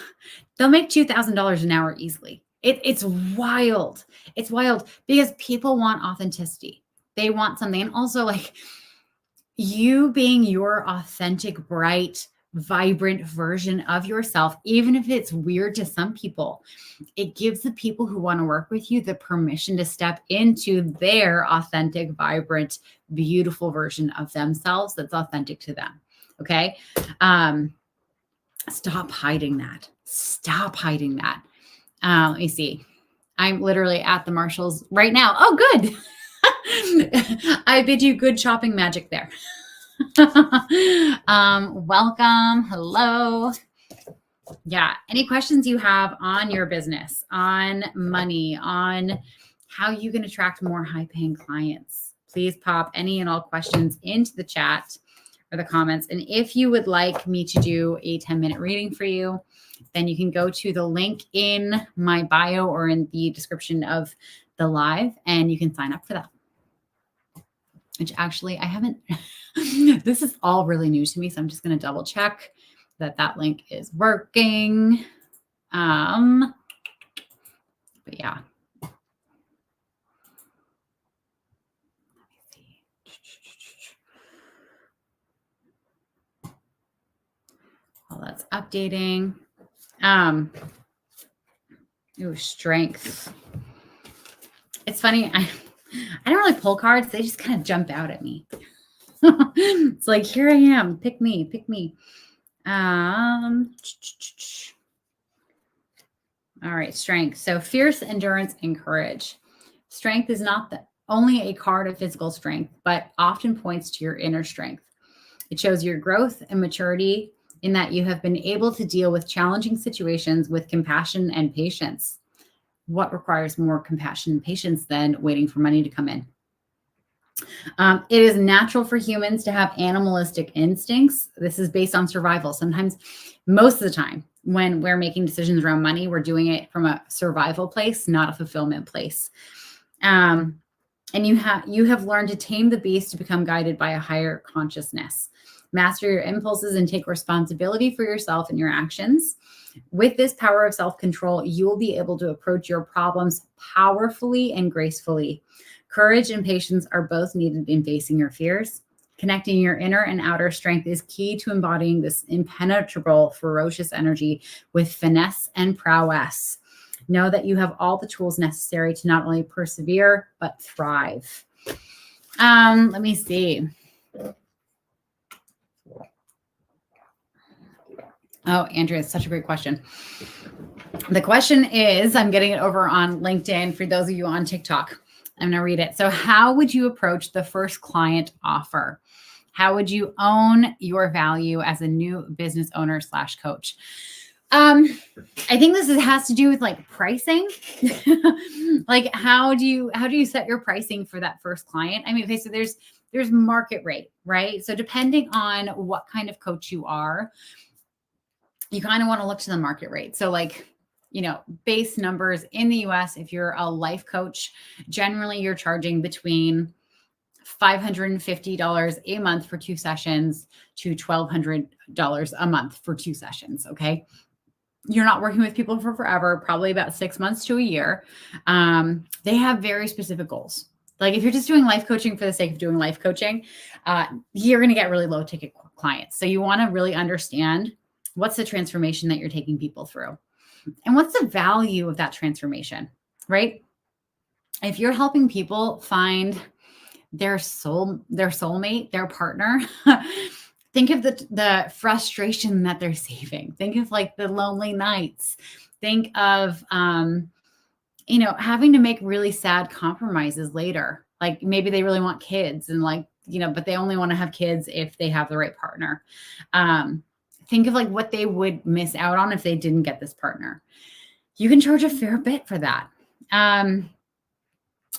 they'll make $2,000 an hour easily. It's wild. It's wild because people want authenticity. They want something. And also like you being your authentic, bright, vibrant version of yourself, even if it's weird to some people, it gives the people who want to work with you the permission to step into their authentic, vibrant, beautiful version of themselves that's authentic to them. Okay. Stop hiding that. Stop hiding that. Let me see. I'm literally at the Marshalls right now. Oh, good. I bid you good shopping magic there. Welcome. Hello. Yeah. Any questions you have on your business, on money, on how you can attract more high-paying clients, please pop any and all questions into the chat or the comments. And if you would like me to do a 10-minute reading for you, then you can go to the link in my bio or in the description of the live, and you can sign up for that. Which actually I haven't, this is all really new to me. So I'm just going to double check that link is working. But yeah. While that's updating. Ooh, strength. It's funny. I don't really pull cards. They just kind of jump out at me. It's like, here I am. Pick me, pick me. All right, strength. So fierce endurance and courage. Strength is not only a card of physical strength, but often points to your inner strength. It shows your growth and maturity in that you have been able to deal with challenging situations with compassion and patience. What requires more compassion and patience than waiting for money to come in? It is natural for humans to have animalistic instincts. This is based on survival. Sometimes, most of the time, when we're making decisions around money, we're doing it from a survival place, not a fulfillment place. And you have learned to tame the beast to become guided by a higher consciousness. Master your impulses and take responsibility for yourself and your actions. With this power of self-control, you will be able to approach your problems powerfully and gracefully. Courage and patience are both needed in facing your fears. Connecting your inner and outer strength is key to embodying this impenetrable, ferocious energy with finesse and prowess. Know that you have all the tools necessary to not only persevere, but thrive. Let me see. Oh, Andrea, it's such a great question. The question is, I'm getting it over on LinkedIn for those of you on TikTok. I'm going to read it. So how would you approach the first client offer? How would you own your value as a new business owner / coach? I think this has to do with like pricing. Like how do you set your pricing for that first client? I mean, okay, so there's there's market rate, right? So depending on what kind of coach you are, you kind of want to look to the market rate. So like, base numbers in the US, if you're a life coach, generally you're charging between $550 a month for 2 sessions to $1,200 a month for 2 sessions. Okay. You're not working with people for forever, probably about 6 months to a year. They have very specific goals. Like if you're just doing life coaching for the sake of doing life coaching, you're going to get really low ticket clients. So you want to really understand what's the transformation that you're taking people through and what's the value of that transformation, right? If you're helping people find their soulmate, their partner, think of the frustration that they're saving. Think of like the lonely nights. Think of, having to make really sad compromises later. Like maybe they really want kids and but they only want to have kids if they have the right partner. Think of like what they would miss out on if they didn't get this partner. You can charge a fair bit for that.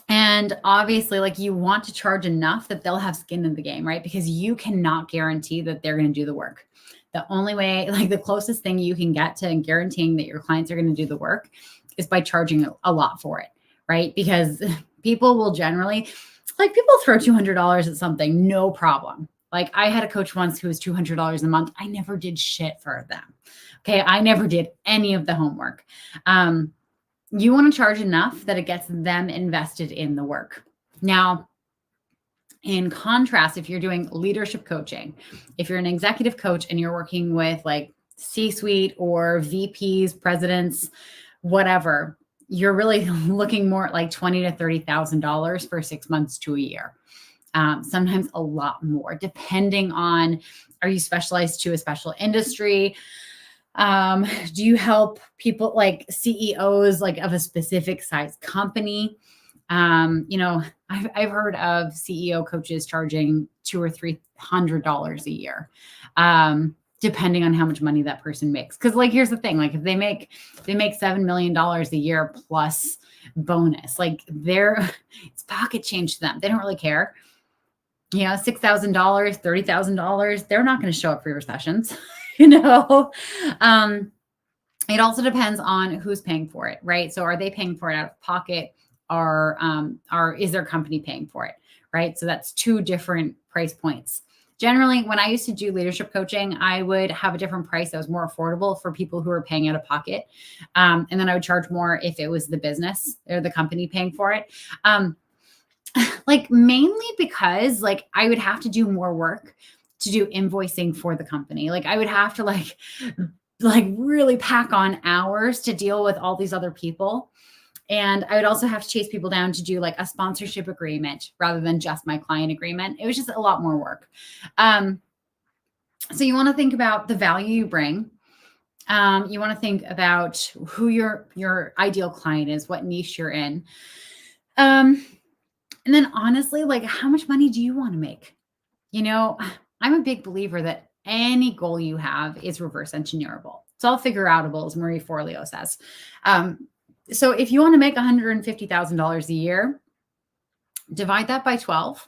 And obviously, like you want to charge enough that they'll have skin in the game, right? Because you cannot guarantee that they're going to do the work. The only way, like the closest thing you can get to guaranteeing that your clients are going to do the work is by charging a lot for it, right? Because people will generally, like people throw $200 at something, no problem. Like I had a coach once who was $200 a month. I never did shit for them. Okay. I never did any of the homework. You want to charge enough that it gets them invested in the work. Now, in contrast, if you're doing leadership coaching, if you're an executive coach and you're working with like C-suite or VPs, presidents, whatever, you're really looking more at like $20,000 to $30,000 for 6 months to a year. Sometimes a lot more, depending on, are you specialized to a special industry? Do you help people like CEOs like of a specific size company? I've heard of CEO coaches charging $200 or $300 a year, depending on how much money that person makes. Cause like, here's the thing, like if they make $7 million a year plus bonus, like it's pocket change to them. They don't really care. $6,000, $30,000, they're not going to show up for your sessions. It also depends on who's paying for it, right? So are they paying for it out of pocket or is their company paying for it, right? So that's 2 different price points. Generally, when I used to do leadership coaching, I would have a different price that was more affordable for people who are paying out of pocket. And then I would charge more if it was the business or the company paying for it. Like mainly because like I would have to do more work to do invoicing for the company. Like I would have to like really pack on hours to deal with all these other people. And I would also have to chase people down to do like a sponsorship agreement rather than just my client agreement. It was just a lot more work. So you want to think about the value you bring. You want to think about who your ideal client is, what niche you're in. And then honestly, like how much money do you want to make? I'm a big believer that any goal you have is reverse engineerable. It's all figure outable, as Marie Forleo says. So if you want to make $150,000 a year, divide that by 12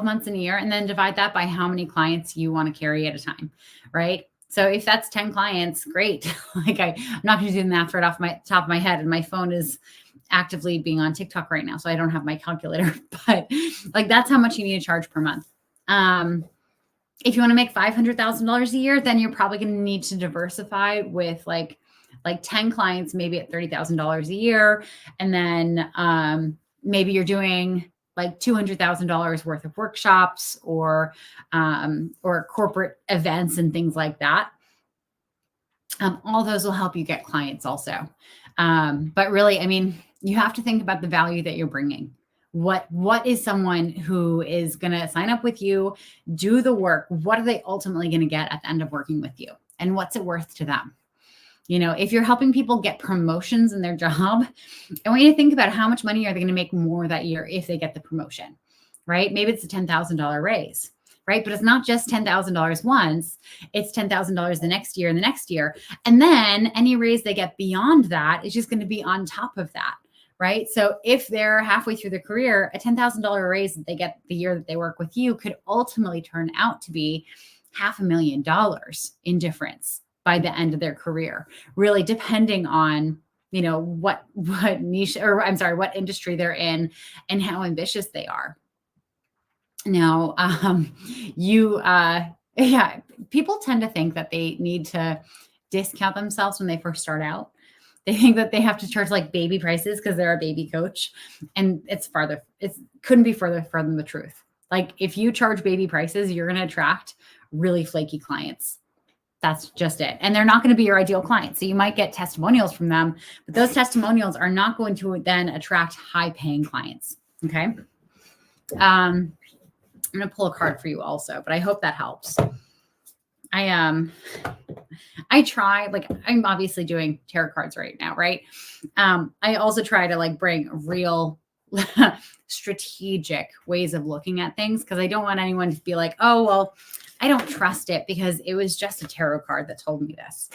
months in a year, and then divide that by how many clients you want to carry at a time, right? So if that's 10 clients, great. Like I'm not going to do the math right off my top of my head, and my phone is actively being on TikTok right now, so I don't have my calculator, but like that's how much you need to charge per month. If you want to make $500,000 a year, then you're probably going to need to diversify with like 10 clients, maybe at $30,000 a year. And then maybe you're doing like $200,000 worth of workshops or corporate events and things like that. All those will help you get clients also. But really, I mean, you have to think about the value that you're bringing. What is someone who is going to sign up with you, do the work? What are they ultimately going to get at the end of working with you? And what's it worth to them? If you're helping people get promotions in their job, I want you to think about how much money are they going to make more that year if they get the promotion, right? Maybe it's a $10,000 raise, right? But it's not just $10,000 once, it's $10,000 the next year and the next year. And then any raise they get beyond that is just going to be on top of that, right? So if they're halfway through their career, a $10,000 raise that they get the year that they work with you could ultimately turn out to be $500,000 in difference by the end of their career, really depending on, what niche, or I'm sorry, what industry they're in and how ambitious they are. Now, yeah, people tend to think that they need to discount themselves when they first start out. They think that they have to charge like baby prices because they're a baby coach. And it couldn't be further from the truth. Like if you charge baby prices, you're going to attract really flaky clients. That's just it. And they're not going to be your ideal client. So you might get testimonials from them, but those testimonials are not going to then attract high paying clients. Okay. I'm going to pull a card for you also, but I hope that helps. I try, like, I'm obviously doing tarot cards right now, right? I also try to like bring real strategic ways of looking at things because I don't want anyone to be like, oh, well, I don't trust it because it was just a tarot card that told me this.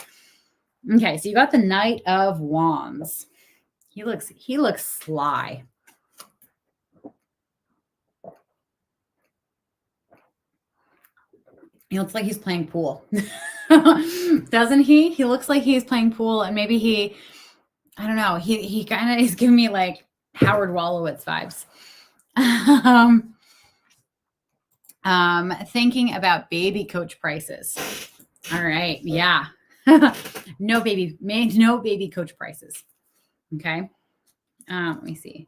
Okay, so you got the Knight of Wands. He looks sly. He looks like he's playing pool. Doesn't he? He looks like he's playing pool, and maybe I don't know. He kind of is giving me like Howard Wolowitz vibes. Thinking about baby coach prices. All right. Yeah. No baby coach prices. Okay. Let me see.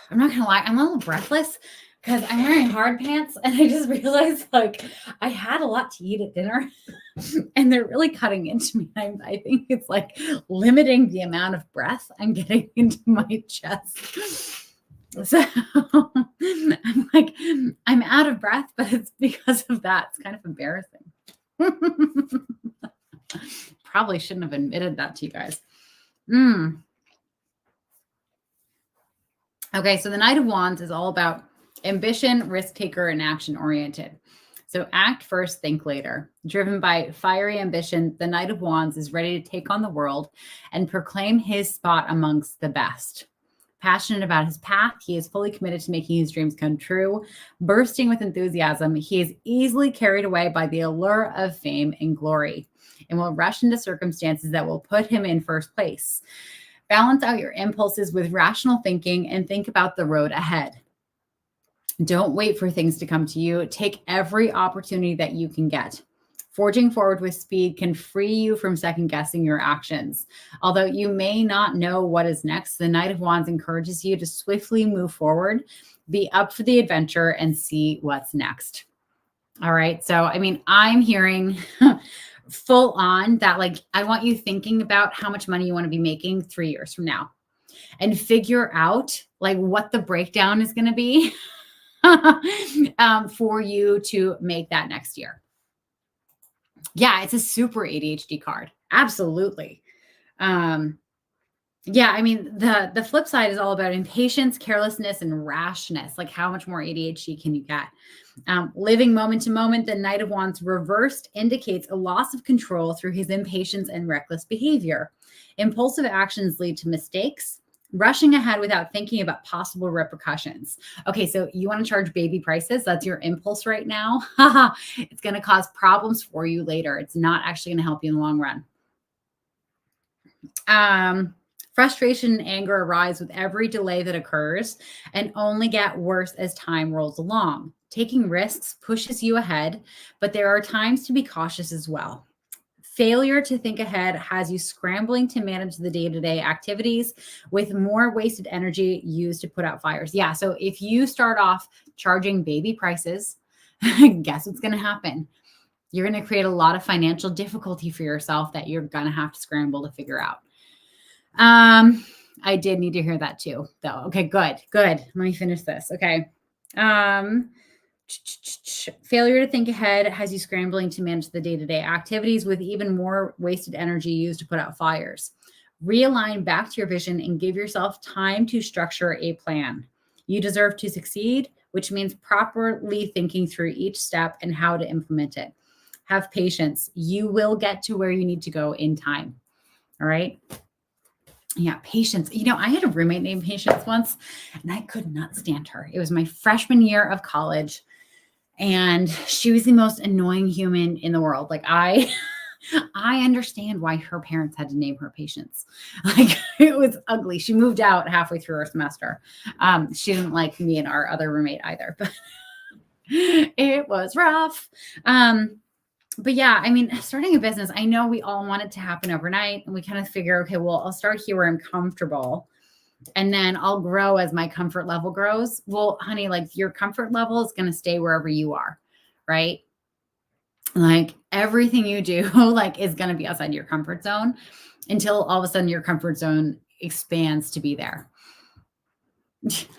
I'm not gonna lie, I'm a little breathless because I'm wearing hard pants and I just realized like I had a lot to eat at dinner and they're really cutting into me. I think it's like limiting the amount of breath I'm getting into my chest. So I'm like, I'm out of breath, but it's because of that. It's kind of embarrassing. Probably shouldn't have admitted that to you guys. Okay, so the Knight of Wands is all about ambition, risk taker, and action oriented. So act first, think later. Driven by fiery ambition, the Knight of Wands is ready to take on the world and proclaim his spot amongst the best. Passionate about his path, he is fully committed to making his dreams come true. Bursting with enthusiasm, he is easily carried away by the allure of fame and glory and will rush into circumstances that will put him in first place. Balance out your impulses with rational thinking and think about the road ahead. Don't wait for things to come to you. Take every opportunity that you can get. Forging forward with speed can free you from second guessing your actions. Although you may not know what is next, the Knight of Wands encourages you to swiftly move forward, be up for the adventure, and see what's next. All right. So, I mean, I'm hearing full on that, like, I want you thinking about how much money you want to be making 3 years from now and figure out like what the breakdown is going to be for you to make that next year. Yeah, it's a super ADHD card. Absolutely. Yeah, I mean, the flip side is all about impatience, carelessness, and rashness. Like, how much more ADHD can you get? Living moment to moment, the Knight of Wands reversed indicates a loss of control through his impatience and reckless behavior. Impulsive actions lead to mistakes, rushing ahead without thinking about possible repercussions. Okay, so you want to charge baby prices? That's your impulse right now. It's going to cause problems for you later. It's not actually going to help you in the long run. Frustration and anger arise with every delay that occurs and only get worse as time rolls along. Taking risks pushes you ahead, but there are times to be cautious as well. Failure to think ahead has you scrambling to manage the day-to-day activities with more wasted energy used to put out fires. Yeah, so if you start off charging baby prices, guess what's going to happen? You're going to create a lot of financial difficulty for yourself that you're going to have to scramble to figure out. I did need to hear that too, though. Okay, good. Let me finish this. Okay. Failure to think ahead has you scrambling to manage the day-to-day activities with even more wasted energy used to put out fires. Realign back to your vision and give yourself time to structure a plan. You deserve to succeed, which means properly thinking through each step and how to implement it. Have patience. You will get to where you need to go in time. All right. Yeah, Patience. I had a roommate named Patience once, and I could not stand her. It was my freshman year of college, and she was the most annoying human in the world. Like I understand why her parents had to name her Patience. Like it was ugly. She moved out halfway through her semester. She didn't like me and our other roommate either, but it was rough. But yeah, I mean, starting a business, I know we all want it to happen overnight, and we kind of figure, okay, well, I'll start here where I'm comfortable, and then I'll grow as my comfort level grows. Well, honey, like your comfort level is going to stay wherever you are, right? Like everything you do, like is going to be outside your comfort zone until all of a sudden your comfort zone expands to be there.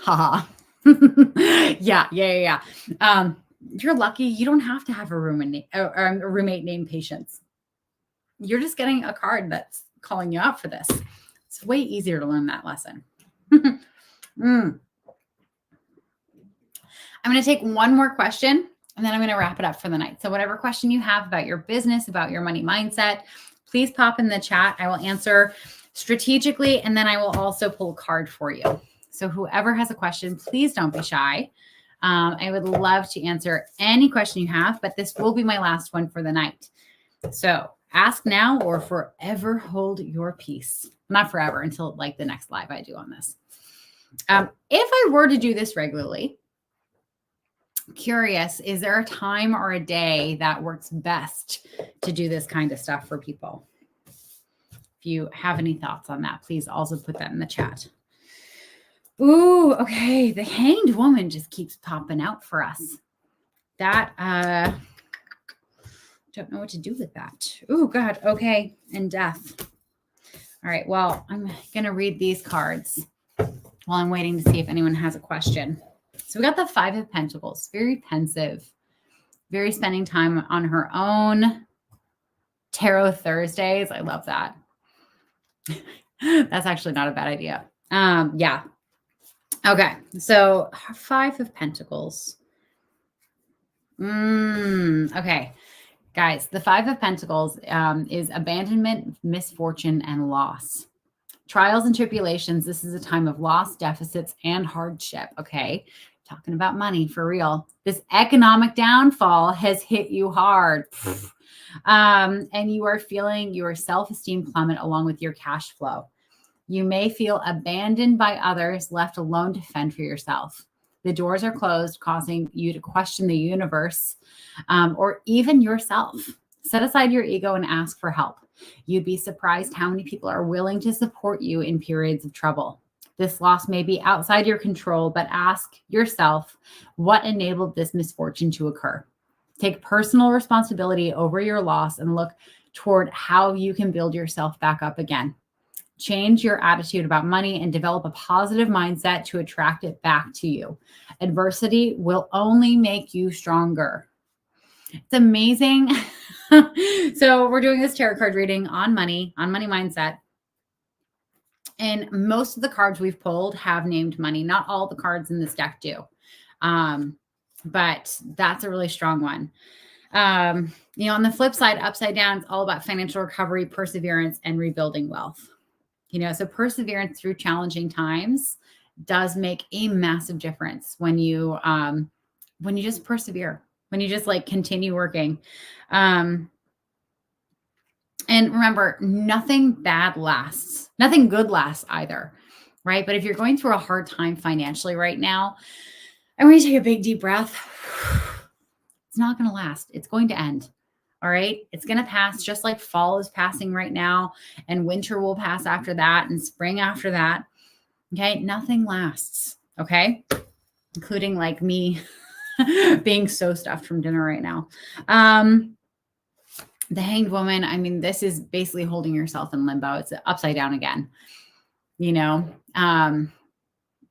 Haha. Yeah. You're lucky you don't have to have a roommate named Patience. You're just getting a card that's calling you out for this. It's way easier to learn that lesson. I'm going to take one more question, and then I'm going to wrap it up for the night. So whatever question you have about your business, about your money mindset, please pop in the chat. I will answer strategically, and then I will also pull a card for you. So whoever has a question, please don't be shy. I would love to answer any question you have, but this will be my last one for the night. So ask now or forever hold your peace. Not forever, until like the next live I do on this. If I were to do this regularly, curious, is there a time or a day that works best to do this kind of stuff for people? If you have any thoughts on that, please also put that in the chat. Ooh, okay. The Hanged Woman just keeps popping out for us. That, don't know what to do with that. Oh, God. Okay. And Death. All right. Well, I'm going to read these cards while I'm waiting to see if anyone has a question. So we got the Five of Pentacles, very pensive, very spending time on her own. Tarot Thursdays. I love that. That's actually not a bad idea. Yeah. Okay. So Five of Pentacles. Okay. Guys, the Five of Pentacles is abandonment, misfortune, and loss. Trials and tribulations. This is a time of loss, deficits, and hardship. Okay. Talking about money for real. This economic downfall has hit you hard. And you are feeling your self-esteem plummet along with your cash flow. You may feel abandoned by others, left alone to fend for yourself. The doors are closed, causing you to question the universe or even yourself. Set aside your ego and ask for help. You'd be surprised how many people are willing to support you in periods of trouble. This loss may be outside your control, but ask yourself what enabled this misfortune to occur. Take personal responsibility over your loss and look toward how you can build yourself back up again. Change your attitude about money and develop a positive mindset to attract it back to you. Adversity will only make you stronger. It's amazing. So we're doing this tarot card reading on money mindset. And most of the cards we've pulled have named money. Not all the cards in this deck do. But that's a really strong one. On the flip side, upside down, it's all about financial recovery, perseverance, and rebuilding wealth. So perseverance through challenging times does make a massive difference when you just persevere, when you just like continue working. And remember, nothing bad lasts, nothing good lasts either, right? But if you're going through a hard time financially right now, I want you to take a big deep breath. It's not going to last. It's going to end. All right. It's going to pass just like fall is passing right now, and winter will pass after that, and spring after that. Okay. Nothing lasts. Okay. Including like me being so stuffed from dinner right now. The Hanged Woman. I mean, this is basically holding yourself in limbo. It's upside down again.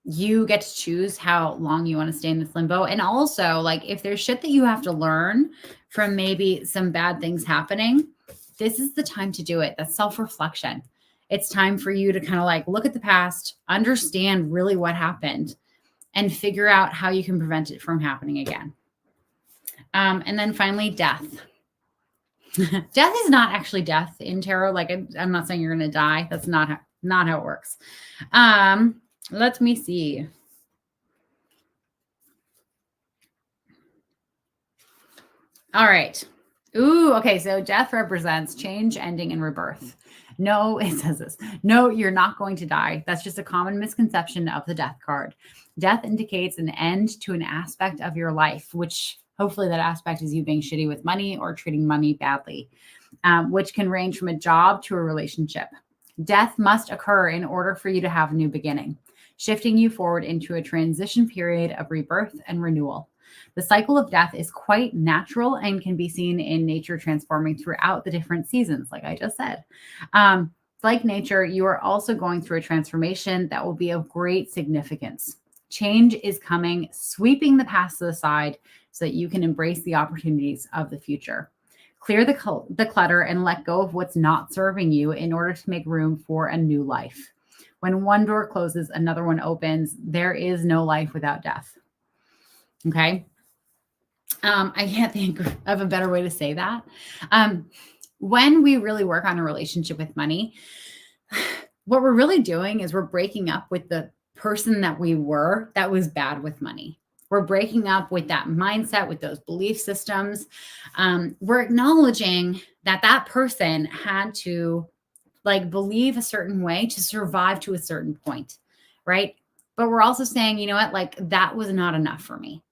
You get to choose how long you want to stay in this limbo. And also, like, if there's shit that you have to learn from maybe some bad things happening, this is the time to do it. That's self-reflection. It's time for you to kind of like look at the past, understand really what happened, and figure out how you can prevent it from happening again. And then finally, death. Death is not actually death in tarot. Like, I'm not saying you're going to die. That's not Not how it works. Let me see. All right. Ooh, okay. So death represents change, ending, and rebirth. No, it says this. No, you're not going to die. That's just a common misconception of the death card. Death indicates an end to an aspect of your life, which hopefully that aspect is you being shitty with money or treating money badly, which can range from a job to a relationship. Death must occur in order for you to have a new beginning, shifting you forward into a transition period of rebirth and renewal. The cycle of death is quite natural and can be seen in nature transforming throughout the different seasons, like I just said. Like nature, you are also going through a transformation that will be of great significance. Change is coming, sweeping the past to the side so that you can embrace the opportunities of the future. Clear the clutter and let go of what's not serving you in order to make room for a new life. When one door closes, another one opens. There is no life without death. Okay. I can't think of a better way to say that. When we really work on a relationship with money, what we're really doing is we're breaking up with the person that we were that was bad with money. We're breaking up with that mindset, with those belief systems. We're acknowledging that that person had to believe a certain way to survive to a certain point, right? But we're also saying, you know what, that was not enough for me.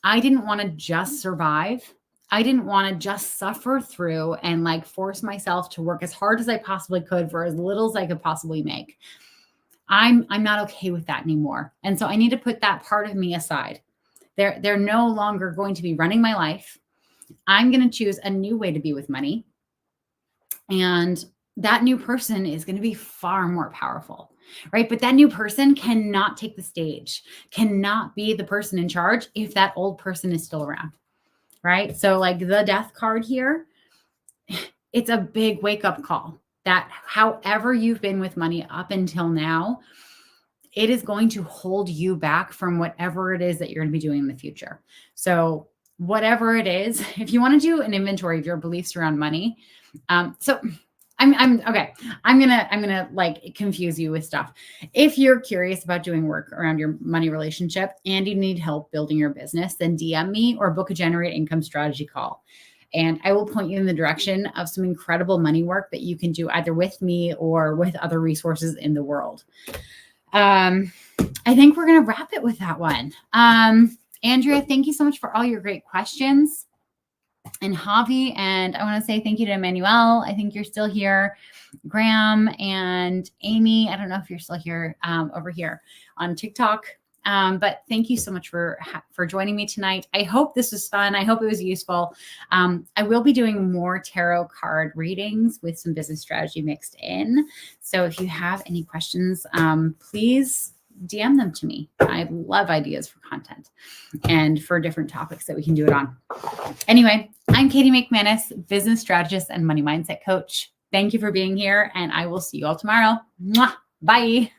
I didn't want to just survive. I didn't want to just suffer through and force myself to work as hard as I possibly could for as little as I could possibly make. I'm not okay with that anymore. And so I need to put that part of me aside. They're no longer going to be running my life. I'm going to choose a new way to be with money. And that new person is going to be far more powerful, right? But that new person cannot take the stage, cannot be the person in charge if that old person is still around, right? So the death card here, it's a big wake-up call that however you've been with money up until now, it is going to hold you back from whatever it is that you're going to be doing in the future. So whatever it is, if you want to do an inventory of your beliefs around money, so I'm okay. I'm gonna confuse you with stuff. If you're curious about doing work around your money relationship and you need help building your business, then DM me or book a Generate Income Strategy call. And I will point you in the direction of some incredible money work that you can do either with me or with other resources in the world. I think we're gonna wrap it with that one. Andrea, thank you so much for all your great questions. And Javi, and I want to say thank you to Emmanuel. I think you're still here. Graham and Amy, I don't know if you're still here over here on TikTok. But thank you so much for joining me tonight. I hope this was fun. I hope it was useful. I will be doing more tarot card readings with some business strategy mixed in. So if you have any questions, please DM them to me. I love ideas for content and for different topics that we can do it on. Anyway, I'm Katie McManus, business strategist and money mindset coach. Thank you for being here, and I will see you all tomorrow. Mwah! Bye.